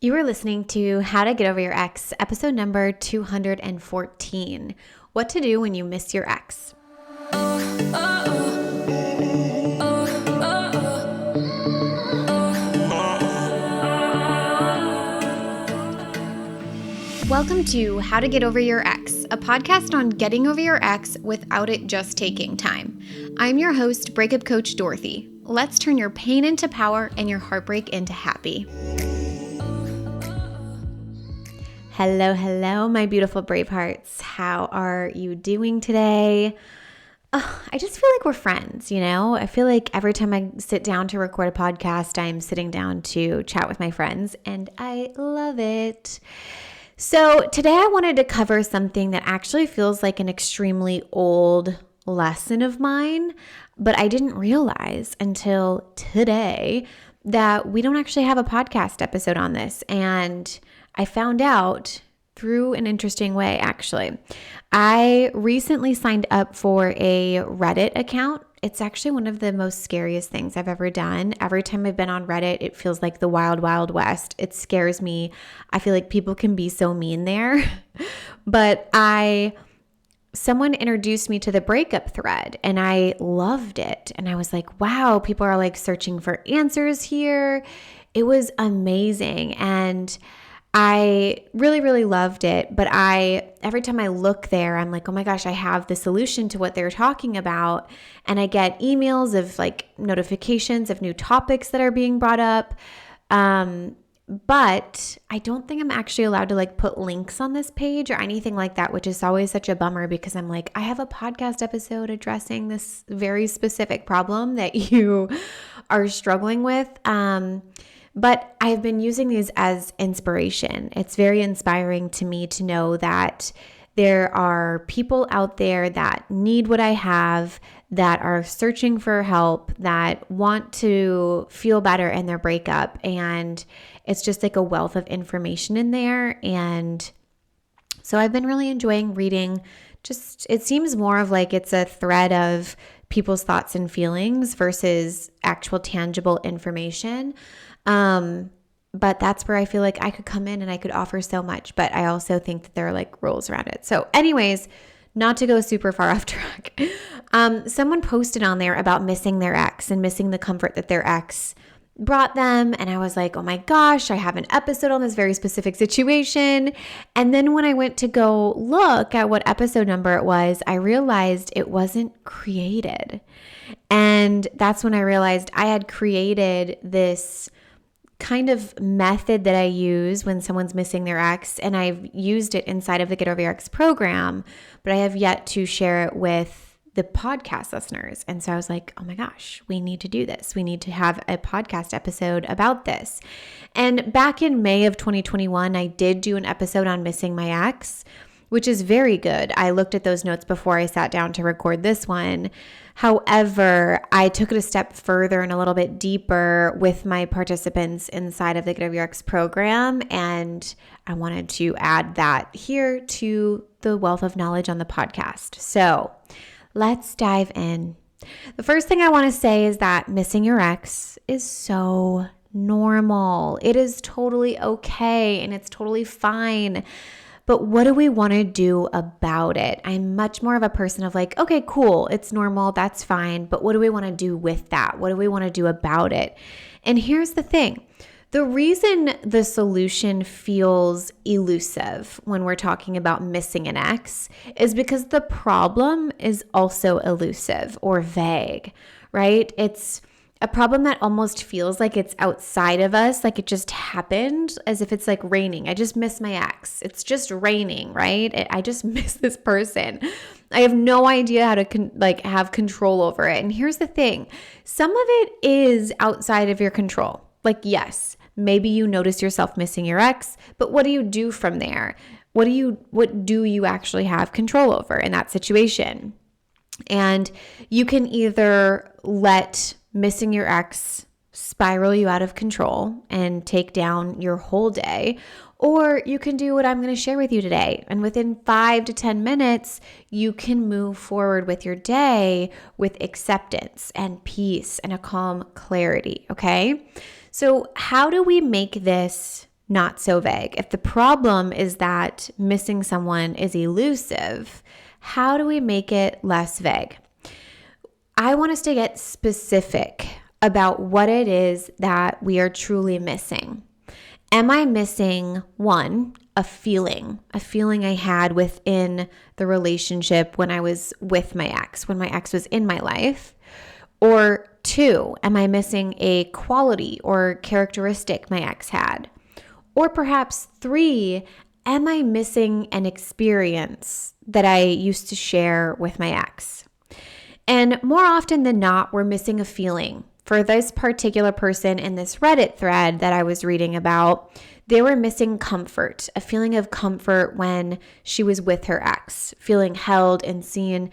You are listening to How to Get Over Your Ex, episode number 214. What to do when you miss your ex. Welcome to How to Get Over Your Ex, a podcast on getting over your ex without it just taking time. I'm your host, breakup coach Dorothy. Let's turn your pain into power and your heartbreak into happy. Hello, my beautiful brave hearts. How are you doing today? I just feel like we're friends, I feel like every time I sit down to record a podcast, I'm sitting down to chat with my friends, and I love it. So today I wanted to cover something that actually feels like an extremely old lesson of mine, but I didn't realize until today that we don't actually have a podcast episode on this. And I found out through an interesting way, actually. I recently signed up for a Reddit account. It's actually one of the most scariest things I've ever done. Every time I've been on Reddit, it feels like the wild, wild west. It scares me. I feel like people can be so mean there. But someone introduced me to the breakup thread and I loved it. And I was like, wow, people are like searching for answers here. It was amazing. And I really, really loved it. But every time I look there, I'm like, oh my gosh, I have the solution to what they're talking about. And I get emails of like notifications of new topics that are being brought up. But I don't think I'm actually allowed to like put links on this page or anything like that, which is always such a bummer because I'm like, I have a podcast episode addressing this very specific problem that you are struggling with. But I've been using these as inspiration. It's very inspiring to me to know that there are people out there that need what I have, that are searching for help, that want to feel better in their breakup. And it's just like a wealth of information in there. And so I've been really enjoying reading. It seems more of like it's a thread of people's thoughts and feelings versus actual tangible information. But that's where I feel like I could come in and I could offer so much, but I also think that there are like rules around it. So anyways, not to go super far off track, someone posted on there about missing their ex and missing the comfort that their ex brought them. And I was like, oh my gosh, I have an episode on this very specific situation. And then when I went to go look at what episode number it was, I realized it wasn't created. And that's when I realized I had created this kind of method that I use when someone's missing their ex, and I've used it inside of the Get Over Your Ex program, but I have yet to share it with the podcast listeners. And so I was like, oh my gosh, we need to do this. We need to have a podcast episode about this. And back in May of 2021, I did do an episode on missing my ex, which is very good. I looked at those notes before I sat down to record this one. However, I took it a step further and a little bit deeper with my participants inside of the Get Over Your Ex program, and I wanted to add that here to the wealth of knowledge on the podcast. So let's dive in. The first thing I want to say is that missing your ex is so normal. It is totally okay and it's totally fine. But what do we want to do about it? I'm much more of a person of like, okay, cool, it's normal, that's fine. But what do we want to do with that? What do we want to do about it? And here's the thing. The reason the solution feels elusive when we're talking about missing an ex is because the problem is also elusive or vague, right? It's a problem that almost feels like it's outside of us, like it just happened, as if it's like raining. I just miss my ex. It's just raining, right? I just miss this person. I have no idea how to have control over it. And here's the thing. Some of it is outside of your control. Like, yes, maybe you notice yourself missing your ex, but what do you do from there? What do you actually have control over in that situation? And you can either let missing your ex spiral you out of control and take down your whole day, or you can do what I'm going to share with you today. And within 5 to 10 minutes, you can move forward with your day with acceptance and peace and a calm clarity. Okay. So how do we make this not so vague. If the problem is that missing someone is elusive, how do we make it less vague? I want us to get specific about what it is that we are truly missing. Am I missing, one, a feeling I had within the relationship when I was with my ex, when my ex was in my life? Or two, am I missing a quality or characteristic my ex had? Or perhaps three, am I missing an experience that I used to share with my ex? And more often than not, we're missing a feeling. For this particular person in this Reddit thread that I was reading about, they were missing comfort, a feeling of comfort when she was with her ex, feeling held and seen.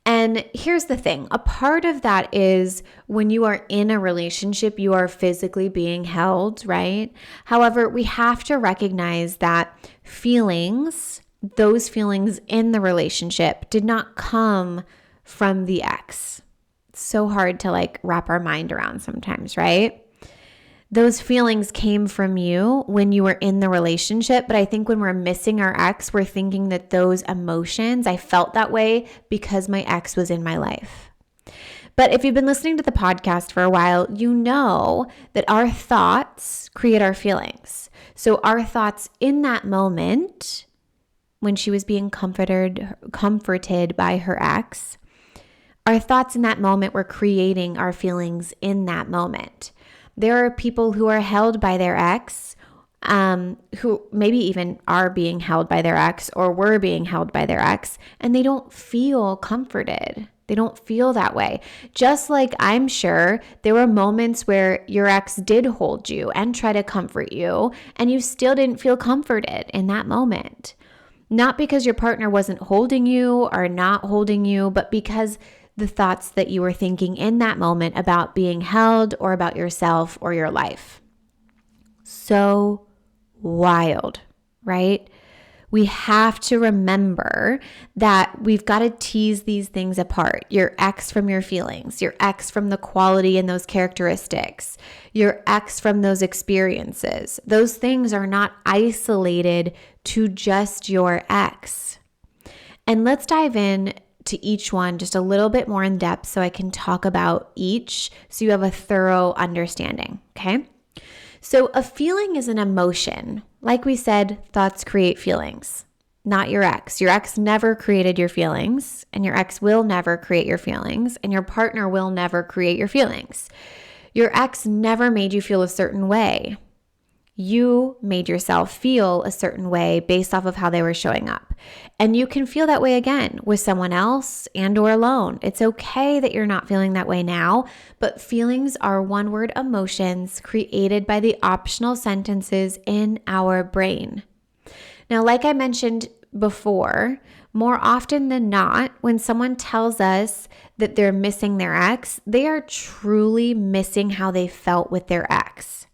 And here's the thing, a part of that is when you are in a relationship, you are physically being held, right? However, we have to recognize that those feelings in the relationship did not come from the ex. It's so hard to wrap our mind around sometimes, right? Those feelings came from you when you were in the relationship, but I think when we're missing our ex, we're thinking that those emotions, I felt that way because my ex was in my life. But if you've been listening to the podcast for a while, you know that our thoughts create our feelings. So our thoughts in that moment, when she was being comforted by her ex, our thoughts in that moment were creating our feelings in that moment. There are people who are held by their ex, who maybe even are being held by their ex or were being held by their ex, and they don't feel comforted. They don't feel that way. Just like I'm sure there were moments where your ex did hold you and try to comfort you, and you still didn't feel comforted in that moment. Not because your partner wasn't holding you or not holding you, but because the thoughts that you were thinking in that moment about being held or about yourself or your life. So wild, right? We have to remember that we've got to tease these things apart. Your ex from your feelings, your ex from the quality and those characteristics, your ex from those experiences. Those things are not isolated to just your ex. And let's dive in to each one just a little bit more in depth so I can talk about each so you have a thorough understanding, okay? So a feeling is an emotion. Like we said, thoughts create feelings, not your ex. Your ex never created your feelings, and your ex will never create your feelings, and your partner will never create your feelings. Your ex never made you feel a certain way. You made yourself feel a certain way based off of how they were showing up. And you can feel that way again with someone else and or alone. It's okay that you're not feeling that way now, but feelings are one-word emotions created by the optional sentences in our brain. Now, like I mentioned before, more often than not, when someone tells us that they're missing their ex, they are truly missing how they felt with their ex.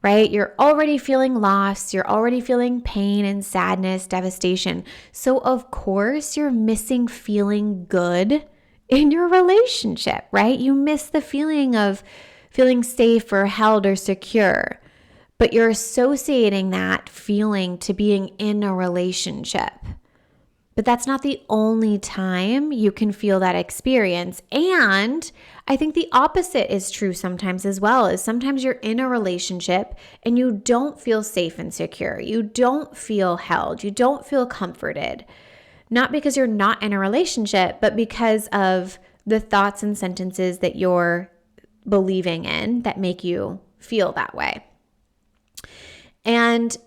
Right? You're already feeling loss. You're already feeling pain and sadness, devastation. So of course you're missing feeling good in your relationship, right? You miss the feeling of feeling safe or held or secure, but you're associating that feeling to being in a relationship. But that's not the only time you can feel that experience. And I think the opposite is true sometimes as well, is sometimes you're in a relationship and you don't feel safe and secure. You don't feel held. You don't feel comforted. Not because you're not in a relationship, but because of the thoughts and sentences that you're believing in that make you feel that way. And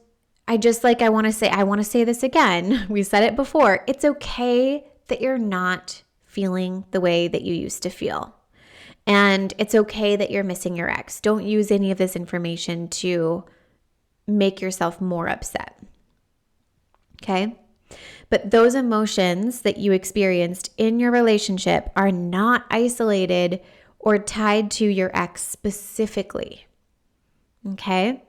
I want to say this again. We said it before. It's okay that you're not feeling the way that you used to feel. And it's okay that you're missing your ex. Don't use any of this information to make yourself more upset. Okay? But those emotions that you experienced in your relationship are not isolated or tied to your ex specifically. Okay?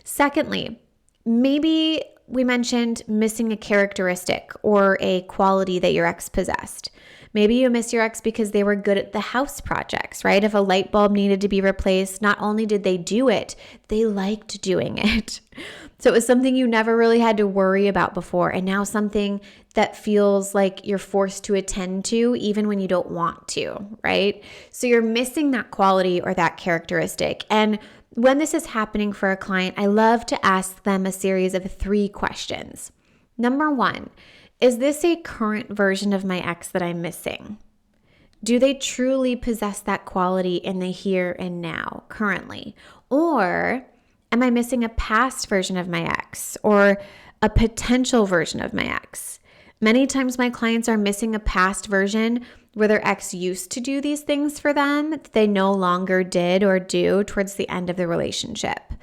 Secondly, maybe we mentioned missing a characteristic or a quality that your ex possessed. Maybe you miss your ex because they were good at the house projects, right? If a light bulb needed to be replaced, not only did they do it, they liked doing it. So it was something you never really had to worry about before, and now something that feels like you're forced to attend to even when you don't want to, right? So you're missing that quality or that characteristic. And when this is happening for a client, I love to ask them a series of 3 questions. Number 1, is this a current version of my ex that I'm missing? Do they truly possess that quality in the here and now, currently? Or am I missing a past version of my ex or a potential version of my ex? Many times my clients are missing a past version where their ex used to do these things for them that they no longer did or do towards the end of the relationship.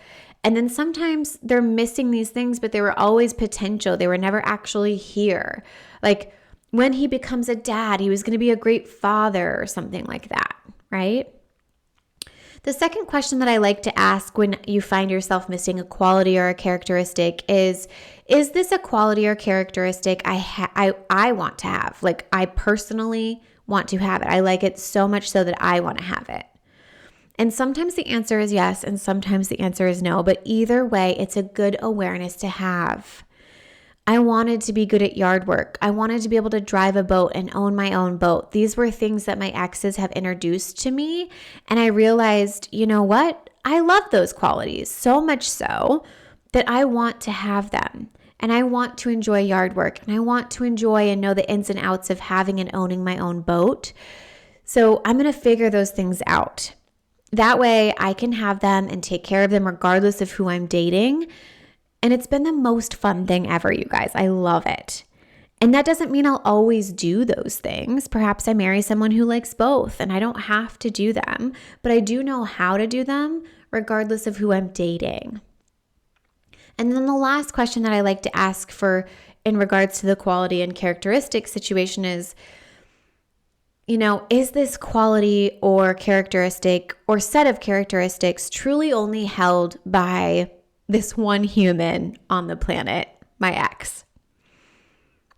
And then sometimes they're missing these things, but they were always potential. They were never actually here. Like when he becomes a dad, he was going to be a great father or something like that, right? The second question that I like to ask when you find yourself missing a quality or a characteristic is this a quality or characteristic I want to have? Like I personally want to have it. I like it so much so that I want to have it. And sometimes the answer is yes, and sometimes the answer is no. But either way, it's a good awareness to have. I wanted to be good at yard work. I wanted to be able to drive a boat and own my own boat. These were things that my exes have introduced to me. And I realized, you know what? I love those qualities so much so that I want to have them. And I want to enjoy yard work. And I want to enjoy and know the ins and outs of having and owning my own boat. So I'm going to figure those things out. That way I can have them and take care of them regardless of who I'm dating. And it's been the most fun thing ever, you guys. I love it. And that doesn't mean I'll always do those things. Perhaps I marry someone who likes both and I don't have to do them, but I do know how to do them regardless of who I'm dating. And then the last question that I like to ask for in regards to the quality and characteristic situation is, is this quality or characteristic or set of characteristics truly only held by this one human on the planet, my ex?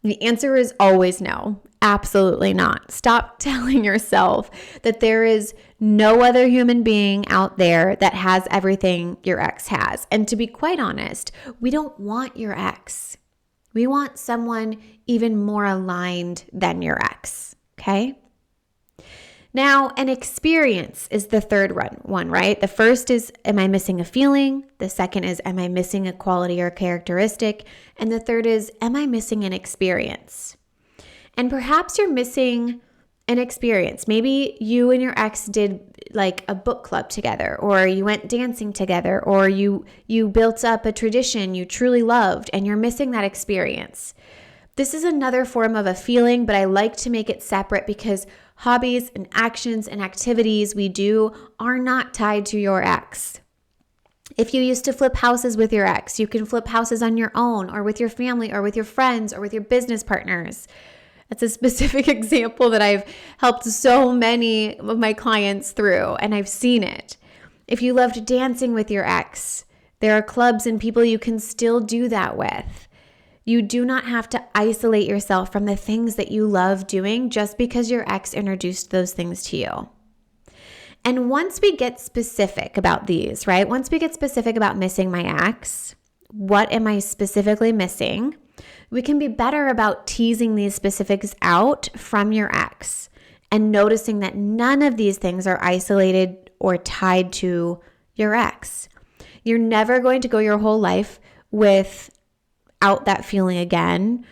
The answer is always no, absolutely not. Stop telling yourself that there is no other human being out there that has everything your ex has. And to be quite honest, we don't want your ex. We want someone even more aligned than your ex, okay? Now, an experience is the third one, right? The first is, am I missing a feeling? The second is, am I missing a quality or characteristic? And the third is, am I missing an experience? And perhaps you're missing an experience. Maybe you and your ex did like a book club together, or you went dancing together, or you built up a tradition you truly loved, and you're missing that experience. This is another form of a feeling, but I like to make it separate because hobbies and actions and activities we do are not tied to your ex. If you used to flip houses with your ex, you can flip houses on your own or with your family or with your friends or with your business partners. That's a specific example that I've helped so many of my clients through, and I've seen it. If you loved dancing with your ex, there are clubs and people you can still do that with. You do not have to isolate yourself from the things that you love doing just because your ex introduced those things to you. And once we get specific about these, right? Once we get specific about missing my ex, what am I specifically missing? We can be better about teasing these specifics out from your ex and noticing that none of these things are isolated or tied to your ex. You're never going to go your whole life without that feeling again.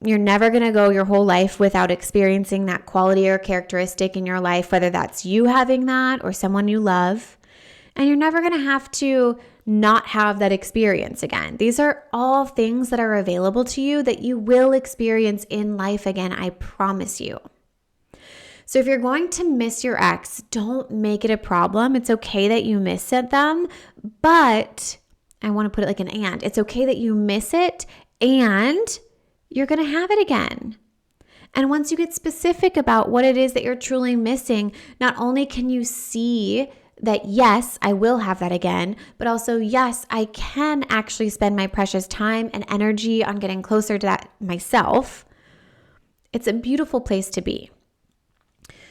You're never going to go your whole life without experiencing that quality or characteristic in your life, whether that's you having that or someone you love. And you're never going to have to not have that experience again. These are all things that are available to you that you will experience in life again, I promise you. So if you're going to miss your ex, don't make it a problem. It's okay that you miss them, but I want to put it like an and. It's okay that you miss it and you're going to have it again. And once you get specific about what it is that you're truly missing, not only can you see that, yes, I will have that again, but also, yes, I can actually spend my precious time and energy on getting closer to that myself. It's a beautiful place to be.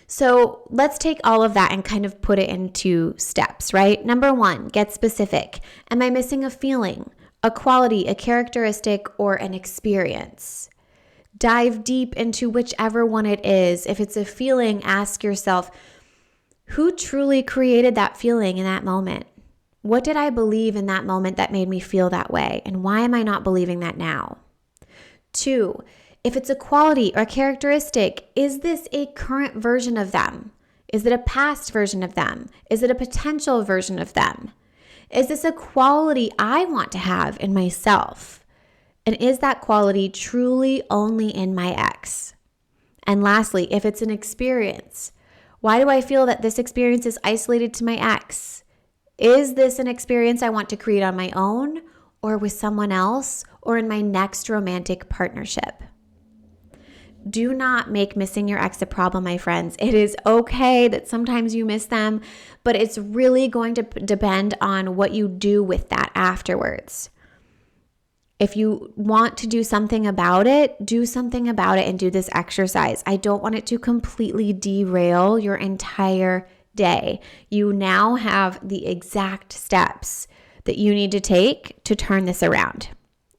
So let's take all of that and kind of put it into steps, right? Number 1, get specific. Am I missing a feeling, a quality, a characteristic, or an experience? Dive deep into whichever one it is. If it's a feeling, ask yourself, who truly created that feeling in that moment? What did I believe in that moment that made me feel that way? And why am I not believing that now? 2, if it's a quality or characteristic, is this a current version of them? Is it a past version of them? Is it a potential version of them? Is this a quality I want to have in myself? And is that quality truly only in my ex? And lastly, if it's an experience, why do I feel that this experience is isolated to my ex? Is this an experience I want to create on my own or with someone else or in my next romantic partnership? Do not make missing your ex a problem, my friends. It is okay that sometimes you miss them, but it's really going to depend on what you do with that afterwards. If you want to do something about it, do something about it and do this exercise. I don't want it to completely derail your entire day. You now have the exact steps that you need to take to turn this around.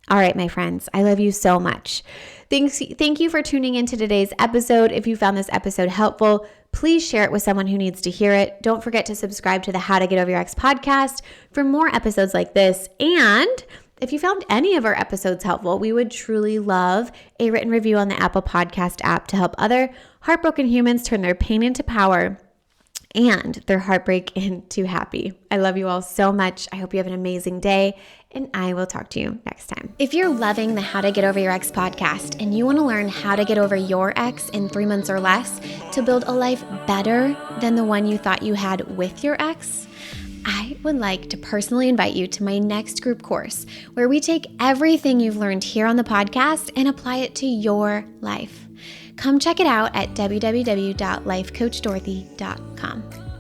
All right, my friends, I love you so much. Thank you for tuning into today's episode. If you found this episode helpful, please share it with someone who needs to hear it. Don't forget to subscribe to the How to Get Over Your Ex podcast for more episodes like this. And if you found any of our episodes helpful, we would truly love a written review on the Apple Podcast app to help other heartbroken humans turn their pain into power and their heartbreak into happy. I love you all so much. I hope you have an amazing day, and I will talk to you next time. If you're loving the How to Get Over Your Ex podcast and you want to learn how to get over your ex in 3 months or less to build a life better than the one you thought you had with your ex, I would like to personally invite you to my next group course where we take everything you've learned here on the podcast and apply it to your life. Come check it out at www.lifecoachdorothy.com.